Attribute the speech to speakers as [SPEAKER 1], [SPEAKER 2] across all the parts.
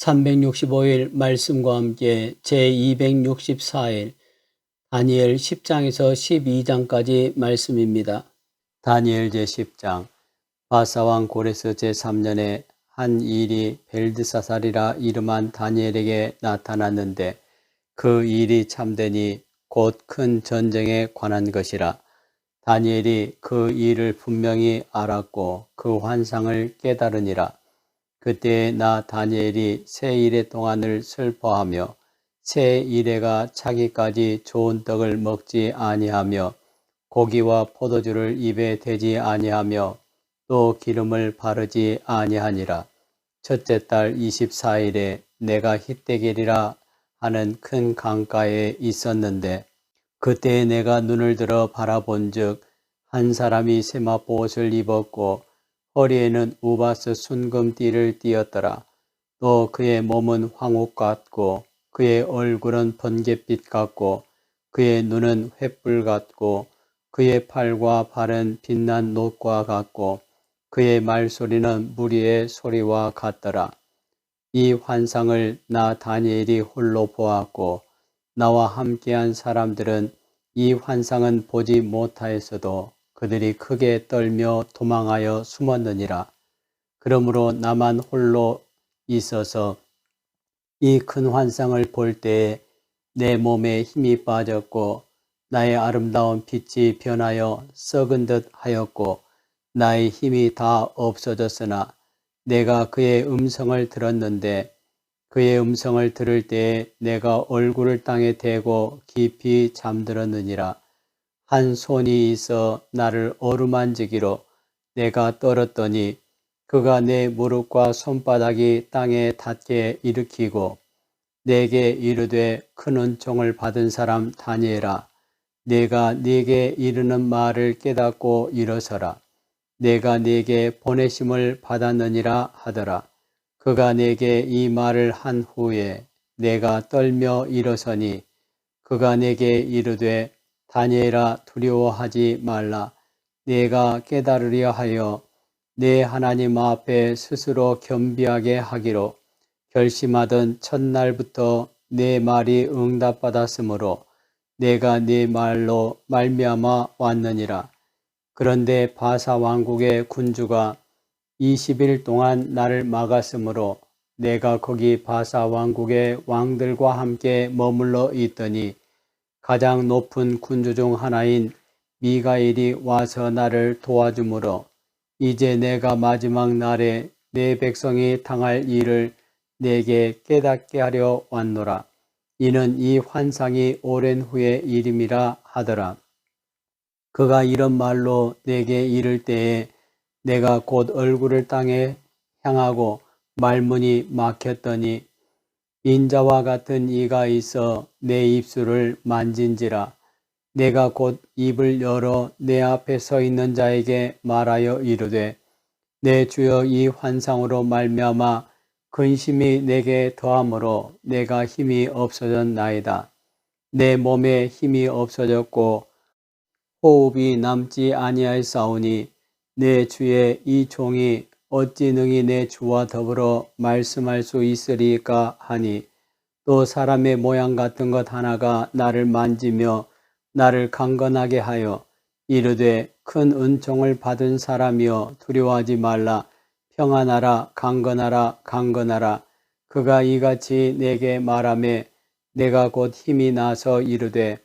[SPEAKER 1] 365일 말씀과 함께 제264일 다니엘 10장에서 12장까지 말씀입니다. 다니엘 제10장. 바사왕 고레스 제3년에 한 일이 벨드사살이라 이름한 다니엘에게 나타났는데 그 일이 참되니 곧 큰 전쟁에 관한 것이라. 다니엘이 그 일을 분명히 알았고 그 환상을 깨달으니라. 그때에 나 다니엘이 새 이래 동안을 슬퍼하며 새 이래가 차기까지 좋은 떡을 먹지 아니하며 고기와 포도주를 입에 대지 아니하며 또 기름을 바르지 아니하니라. 첫째 달 24일에 내가 히데겔이라 하는 큰 강가에 있었는데 그때에 내가 눈을 들어 바라본즉 한 사람이 세마포 옷을 입었고 허리에는 우바스 순금띠를 띠었더라. 또 그의 몸은 황옥 같고 그의 얼굴은 번갯빛 같고 그의 눈은 횃불 같고 그의 팔과 발은 빛난 놋과 같고 그의 말소리는 무리의 소리와 같더라. 이 환상을 나 다니엘이 홀로 보았고 나와 함께한 사람들은 이 환상은 보지 못하였어도 그들이 크게 떨며 도망하여 숨었느니라. 그러므로 나만 홀로 있어서 이 큰 환상을 볼 때에 내 몸에 힘이 빠졌고 나의 아름다운 빛이 변하여 썩은 듯 하였고 나의 힘이 다 없어졌으나 내가 그의 음성을 들었는데 그의 음성을 들을 때에 내가 얼굴을 땅에 대고 깊이 잠들었느니라. 한 손이 있어 나를 어루만지기로 내가 떨었더니 그가 내 무릎과 손바닥이 땅에 닿게 일으키고 내게 이르되 큰 은총을 받은 사람 다니엘아, 내가 네게 이르는 말을 깨닫고 일어서라. 내가 네게 보내심을 받았느니라 하더라. 그가 내게 이 말을 한 후에 내가 떨며 일어서니 그가 내게 이르되 다니엘아 두려워하지 말라. 내가 깨달으려 하여 내 하나님 앞에 스스로 겸비하게 하기로 결심하던 첫날부터 내 말이 응답받았으므로 내가 네 말로 말미암아 왔느니라. 그런데 바사 왕국의 군주가 20일 동안 나를 막았으므로 내가 거기 바사 왕국의 왕들과 함께 머물러 있더니 가장 높은 군주 중 하나인 미가엘이 와서 나를 도와주므로 이제 내가 마지막 날에 내 백성이 당할 일을 내게 깨닫게 하려 왔노라. 이는 이 환상이 오랜 후의 일임이라 하더라. 그가 이런 말로 내게 이를 때에 내가 곧 얼굴을 땅에 향하고 말문이 막혔더니 인자와 같은 이가 있어 내 입술을 만진지라. 내가 곧 입을 열어 내 앞에 서 있는 자에게 말하여 이르되 내 주여 이 환상으로 말미암아 근심이 내게 더하므로 내가 힘이 없어졌나이다. 내 몸에 힘이 없어졌고 호흡이 남지 아니하였사오니 내 주의 이 종이 어찌 능히 내 주와 더불어 말씀할 수 있으리까 하니 또 사람의 모양 같은 것 하나가 나를 만지며 나를 강건하게 하여 이르되 큰 은총을 받은 사람이여 두려워하지 말라. 평안하라. 강건하라. 강건하라. 그가 이같이 내게 말하매 내가 곧 힘이 나서 이르되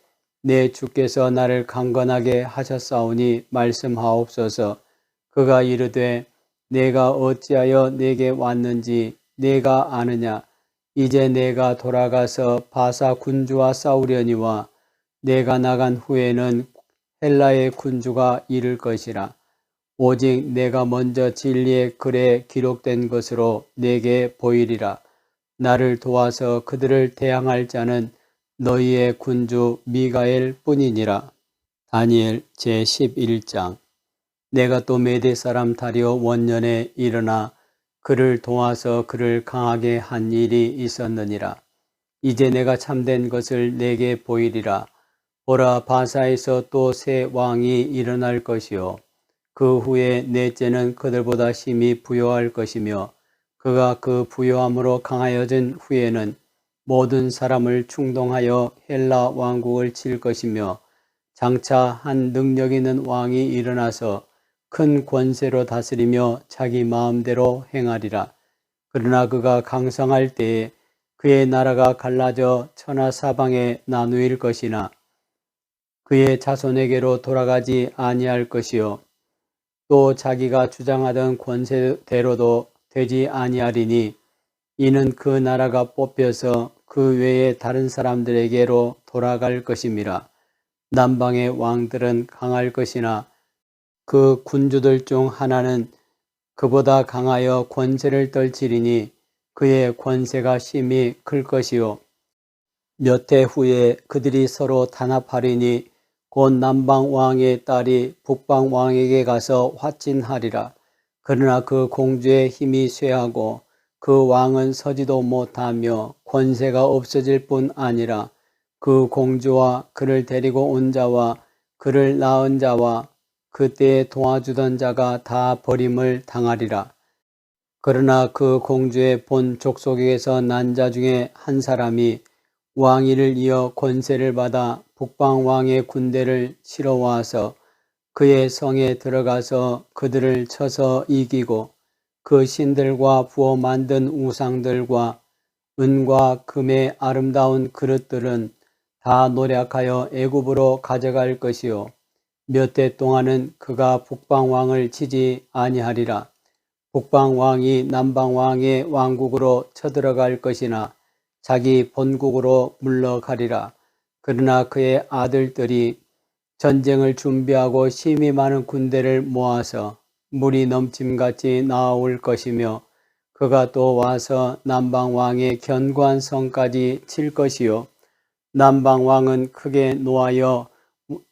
[SPEAKER 1] 내 주께서 나를 강건하게 하셨사오니 말씀하옵소서. 그가 이르되 내가 어찌하여 내게 왔는지 내가 아느냐. 이제 내가 돌아가서 바사 군주와 싸우려니와 내가 나간 후에는 헬라의 군주가 이를 것이라. 오직 내가 먼저 진리의 글에 기록된 것으로 내게 보이리라. 나를 도와서 그들을 대항할 자는 너희의 군주 미가엘 뿐이니라. 다니엘 제11장. 내가 또 메대 사람 다리오 원년에 일어나 그를 도와서 그를 강하게 한 일이 있었느니라. 이제 내가 참된 것을 내게 보이리라. 보라, 바사에서 또 새 왕이 일어날 것이요 그 후에 넷째는 그들보다 심히 부요할 것이며 그가 그 부요함으로 강하여진 후에는 모든 사람을 충동하여 헬라 왕국을 칠 것이며 장차 한 능력 있는 왕이 일어나서 큰 권세로 다스리며 자기 마음대로 행하리라. 그러나 그가 강성할 때에 그의 나라가 갈라져 천하사방에 나누일 것이나 그의 자손에게로 돌아가지 아니할 것이요 또 자기가 주장하던 권세대로도 되지 아니하리니 이는 그 나라가 뽑혀서 그 외에 다른 사람들에게로 돌아갈 것임이라. 남방의 왕들은 강할 것이나 그 군주들 중 하나는 그보다 강하여 권세를 떨치리니 그의 권세가 심히 클 것이요 몇 해 후에 그들이 서로 단합하리니 곧 남방 왕의 딸이 북방 왕에게 가서 화친하리라. 그러나 그 공주의 힘이 쇠하고 그 왕은 서지도 못하며 권세가 없어질 뿐 아니라 그 공주와 그를 데리고 온 자와 그를 낳은 자와 그때에 도와주던 자가 다 버림을 당하리라. 그러나 그 공주의 본 족속에게서 난 자 중에 한 사람이 왕위를 이어 권세를 받아 북방 왕의 군대를 치러 와서 그의 성에 들어가서 그들을 쳐서 이기고 그 신들과 부어 만든 우상들과 은과 금의 아름다운 그릇들은 다 노략하여 애굽으로 가져갈 것이요 몇 해 동안은 그가 북방 왕을 치지 아니하리라. 북방 왕이 남방 왕의 왕국으로 쳐들어갈 것이나 자기 본국으로 물러가리라. 그러나 그의 아들들이 전쟁을 준비하고 심히 많은 군대를 모아서 물이 넘침같이 나아올 것이며 그가 또 와서 남방 왕의 견고한 성까지 칠 것이요 남방 왕은 크게 노하여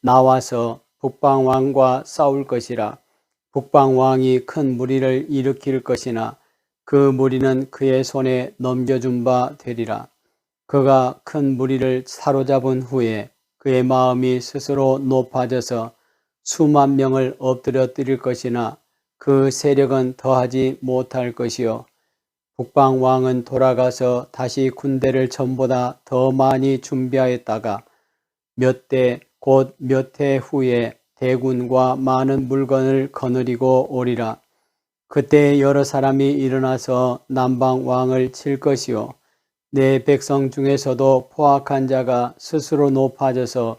[SPEAKER 1] 나와서 북방 왕과 싸울 것이라. 북방 왕이 큰 무리를 일으킬 것이나 그 무리는 그의 손에 넘겨준 바 되리라. 그가 큰 무리를 사로잡은 후에 그의 마음이 스스로 높아져서 수만 명을 엎드려뜨릴 것이나 그 세력은 더하지 못할 것이요 북방 왕은 돌아가서 다시 군대를 전보다 더 많이 준비하였다가 몇 대 곧 몇 해 후에 대군과 많은 물건을 거느리고 오리라. 그때 여러 사람이 일어나서 남방 왕을 칠 것이요 내 백성 중에서도 포악한 자가 스스로 높아져서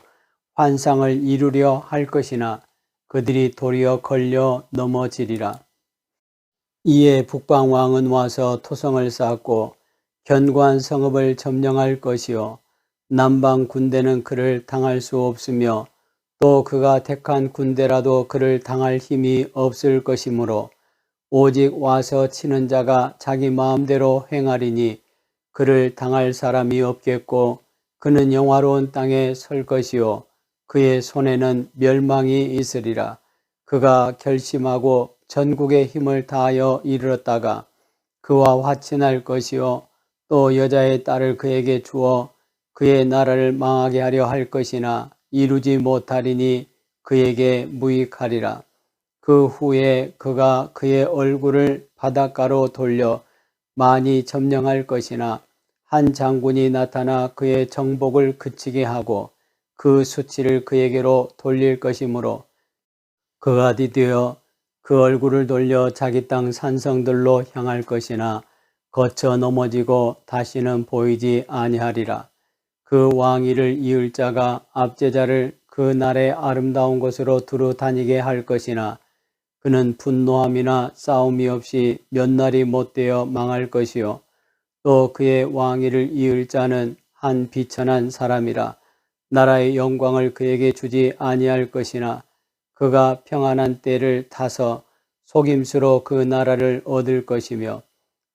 [SPEAKER 1] 환상을 이루려 할 것이나 그들이 도리어 걸려 넘어지리라. 이에 북방 왕은 와서 토성을 쌓고 견고한 성읍을 점령할 것이요 남방 군대는 그를 당할 수 없으며 또 그가 택한 군대라도 그를 당할 힘이 없을 것이므로 오직 와서 치는 자가 자기 마음대로 행하리니 그를 당할 사람이 없겠고 그는 영화로운 땅에 설 것이요 그의 손에는 멸망이 있으리라. 그가 결심하고 전국의 힘을 다하여 이르렀다가 그와 화친할 것이요 또 여자의 딸을 그에게 주어 그의 나라를 망하게 하려 할 것이나 이루지 못하리니 그에게 무익하리라. 그 후에 그가 그의 얼굴을 바닷가로 돌려 많이 점령할 것이나 한 장군이 나타나 그의 정복을 그치게 하고 그 수치를 그에게로 돌릴 것이므로 그가 드디어 그 얼굴을 돌려 자기 땅 산성들로 향할 것이나 거쳐 넘어지고 다시는 보이지 아니하리라. 그 왕위를 이을 자가 압제자를 그 날의 아름다운 곳으로 두루 다니게 할 것이나 그는 분노함이나 싸움이 없이 몇 날이 못되어 망할 것이요 또 그의 왕위를 이을 자는 한 비천한 사람이라. 나라의 영광을 그에게 주지 아니할 것이나 그가 평안한 때를 타서 속임수로 그 나라를 얻을 것이며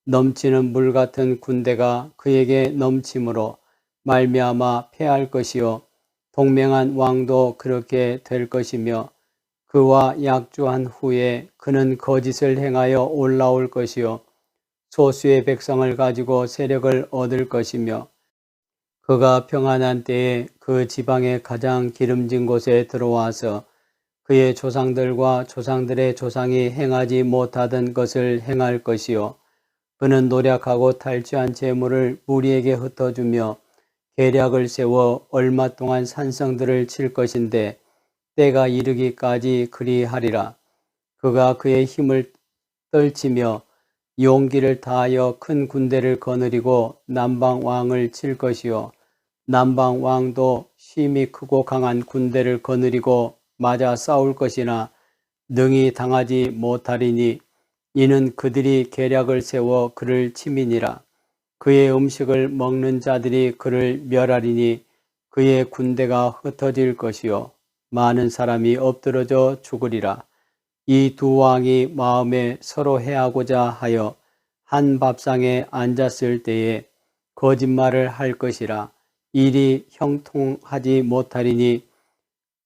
[SPEAKER 1] 넘치는 물 같은 군대가 그에게 넘침으로 말미암아 패할 것이요 동맹한 왕도 그렇게 될 것이며 그와 약주한 후에 그는 거짓을 행하여 올라올 것이요 소수의 백성을 가지고 세력을 얻을 것이며 그가 평안한 때에 그 지방의 가장 기름진 곳에 들어와서 그의 조상들과 조상들의 조상이 행하지 못하던 것을 행할 것이요 그는 노력하고 탈취한 재물을 무리에게 흩어주며 계략을 세워 얼마 동안 산성들을 칠 것인데 때가 이르기까지 그리하리라. 그가 그의 힘을 떨치며 용기를 다하여 큰 군대를 거느리고 남방 왕을 칠 것이요 남방 왕도 힘이 크고 강한 군대를 거느리고 맞아 싸울 것이나 능히 당하지 못하리니 이는 그들이 계략을 세워 그를 침이니라. 그의 음식을 먹는 자들이 그를 멸하리니 그의 군대가 흩어질 것이요 많은 사람이 엎드러져 죽으리라. 이 두 왕이 마음에 서로 해하고자 하여 한 밥상에 앉았을 때에 거짓말을 할 것이라. 일이 형통하지 못하리니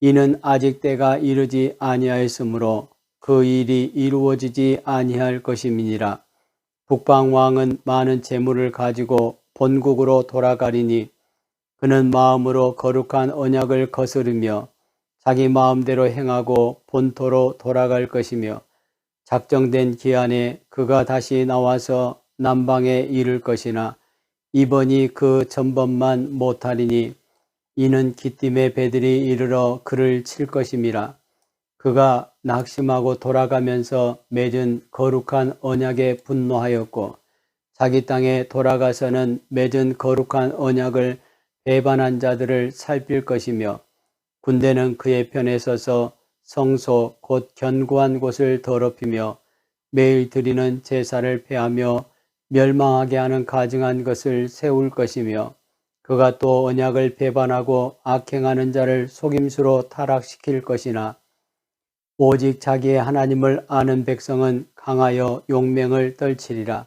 [SPEAKER 1] 이는 아직 때가 이르지 아니하였으므로 그 일이 이루어지지 아니할 것임이니라. 북방왕은 많은 재물을 가지고 본국으로 돌아가리니 그는 마음으로 거룩한 언약을 거스르며 자기 마음대로 행하고 본토로 돌아갈 것이며 작정된 기한에 그가 다시 나와서 남방에 이를 것이나 이번이 그 전번만 못하리니 이는 기띔의 배들이 이르러 그를 칠 것임이라. 그가 낙심하고 돌아가면서 맺은 거룩한 언약에 분노하였고 자기 땅에 돌아가서는 맺은 거룩한 언약을 배반한 자들을 살필 것이며 군대는 그의 편에 서서 성소 곧 견고한 곳을 더럽히며 매일 드리는 제사를 폐하며 멸망하게 하는 가증한 것을 세울 것이며 그가 또 언약을 배반하고 악행하는 자를 속임수로 타락시킬 것이나 오직 자기의 하나님을 아는 백성은 강하여 용맹을 떨치리라.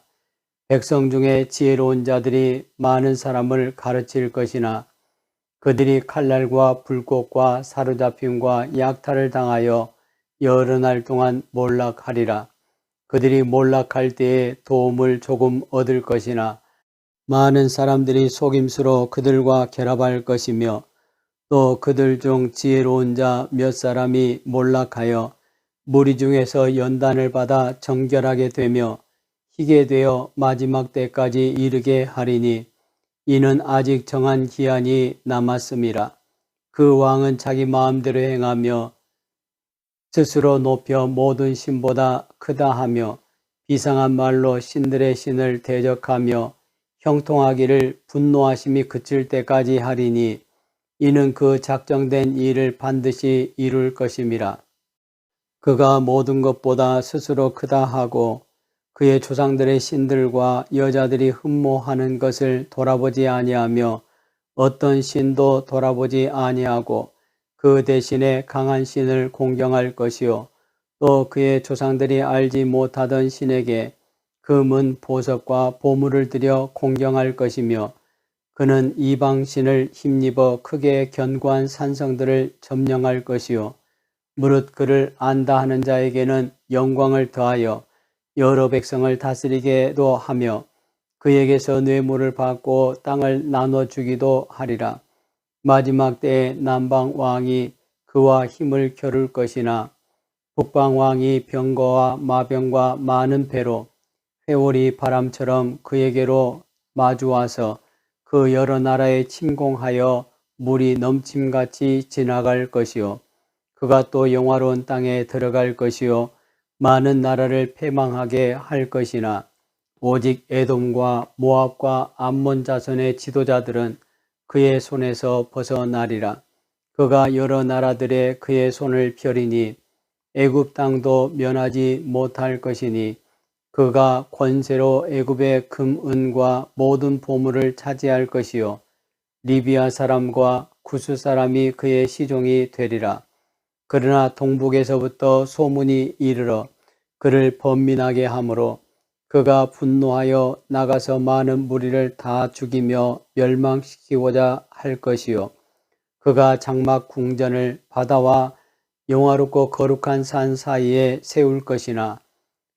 [SPEAKER 1] 백성 중에 지혜로운 자들이 많은 사람을 가르칠 것이나 그들이 칼날과 불꽃과 사로잡힘과 약탈을 당하여 여러 날 동안 몰락하리라. 그들이 몰락할 때에 도움을 조금 얻을 것이나 많은 사람들이 속임수로 그들과 결합할 것이며 또 그들 중 지혜로운 자 몇 사람이 몰락하여 무리 중에서 연단을 받아 정결하게 되며 희게 되어 마지막 때까지 이르게 하리니 이는 아직 정한 기한이 남았음이라. 그 왕은 자기 마음대로 행하며 스스로 높여 모든 신보다 크다 하며 비상한 말로 신들의 신을 대적하며 형통하기를 분노하심이 그칠 때까지 하리니 이는 그 작정된 일을 반드시 이룰 것임이라. 그가 모든 것보다 스스로 크다 하고 그의 조상들의 신들과 여자들이 흠모하는 것을 돌아보지 아니하며 어떤 신도 돌아보지 아니하고 그 대신에 강한 신을 공경할 것이요 또 그의 조상들이 알지 못하던 신에게 금은 보석과 보물을 들여 공경할 것이며 그는 이방 신을 힘입어 크게 견고한 산성들을 점령할 것이요 무릇 그를 안다 하는 자에게는 영광을 더하여 여러 백성을 다스리게도 하며 그에게서 뇌물을 받고 땅을 나눠주기도 하리라. 마지막 때에 남방 왕이 그와 힘을 겨룰 것이나 북방 왕이 병거와 마병과 많은 배로 회오리 바람처럼 그에게로 마주와서 그 여러 나라에 침공하여 물이 넘침같이 지나갈 것이요 그가 또 영화로운 땅에 들어갈 것이요 많은 나라를 패망하게 할 것이나 오직 에돔과 모압과 암몬 자손의 지도자들은 그의 손에서 벗어나리라. 그가 여러 나라들의 그의 손을 펴리니 애굽 땅도 면하지 못할 것이니 그가 권세로 애굽의 금, 은과 모든 보물을 차지할 것이요 리비아 사람과 구스 사람이 그의 시종이 되리라. 그러나 동북에서부터 소문이 이르러 그를 번민하게 하므로 그가 분노하여 나가서 많은 무리를 다 죽이며 멸망시키고자 할 것이요 그가 장막 궁전을 바다와 영화롭고 거룩한 산 사이에 세울 것이나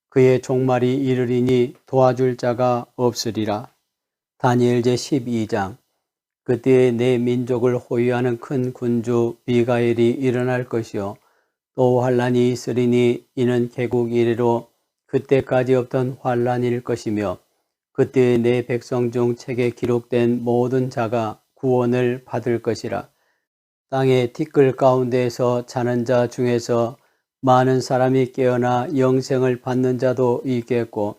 [SPEAKER 1] 그의 종말이 이르리니 도와줄 자가 없으리라. 다니엘 제12장. 그때에 내 민족을 호위하는 큰 군주 미가엘이 일어날 것이요 또 환란이 있으리니 이는 개국 이래로 그때까지 없던 환란일 것이며 그때 내 백성 중 책에 기록된 모든 자가 구원을 받을 것이라. 땅의 티끌 가운데에서 자는 자 중에서 많은 사람이 깨어나 영생을 받는 자도 있겠고,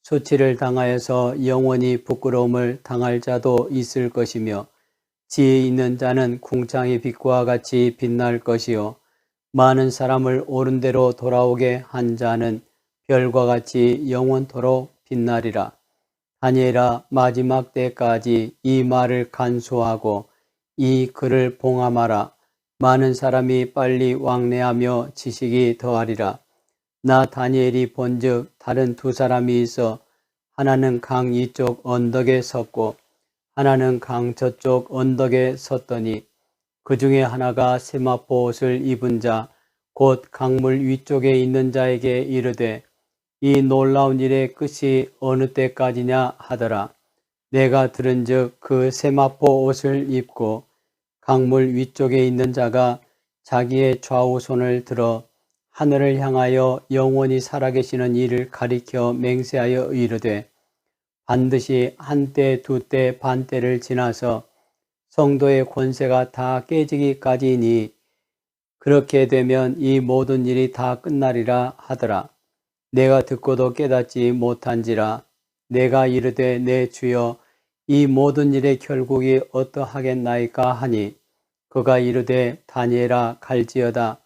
[SPEAKER 1] 수치를 당하여서 영원히 부끄러움을 당할 자도 있을 것이며, 지혜 있는 자는 궁창의 빛과 같이 빛날 것이요, 많은 사람을 옳은 대로 돌아오게 한 자는 별과 같이 영원토록 빛나리라. 다니엘아, 마지막 때까지 이 말을 간수하고 이 글을 봉함하라. 많은 사람이 빨리 왕래하며 지식이 더하리라. 나 다니엘이 본즉 다른 두 사람이 있어 하나는 강 이쪽 언덕에 섰고 하나는 강 저쪽 언덕에 섰더니 그 중에 하나가 세마포 옷을 입은 자 곧 강물 위쪽에 있는 자에게 이르되 이 놀라운 일의 끝이 어느 때까지냐 하더라. 내가 들은즉 그 세마포 옷을 입고 강물 위쪽에 있는 자가 자기의 좌우 손을 들어 하늘을 향하여 영원히 살아계시는 이를 가리켜 맹세하여 이르되 반드시 한때 두때 반때를 지나서 성도의 권세가 다 깨지기까지니 그렇게 되면 이 모든 일이 다 끝나리라 하더라. 내가 듣고도 깨닫지 못한지라. 내가 이르되 내 주여 이 모든 일의 결국이 어떠하겠나이까 하니 그가 이르되 다니엘아 갈지어다.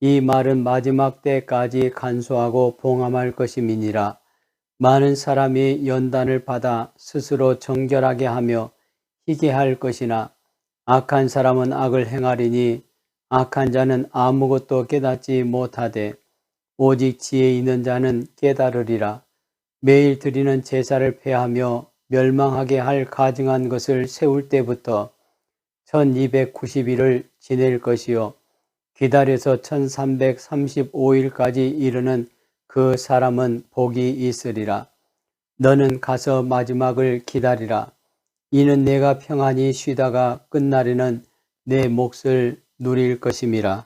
[SPEAKER 1] 이 말은 마지막 때까지 간수하고 봉함할 것임이니라. 많은 사람이 연단을 받아 스스로 정결하게 하며 희게 할 것이나 악한 사람은 악을 행하리니 악한 자는 아무것도 깨닫지 못하되 오직 지혜 있는 자는 깨달으리라. 매일 드리는 제사를 폐하며 멸망하게 할 가증한 것을 세울 때부터 1290일을 지낼 것이요 기다려서 1335일까지 이르는 그 사람은 복이 있으리라. 너는 가서 마지막을 기다리라. 이는 내가 평안히 쉬다가 끝날에는 내 몫을 누릴 것임이라.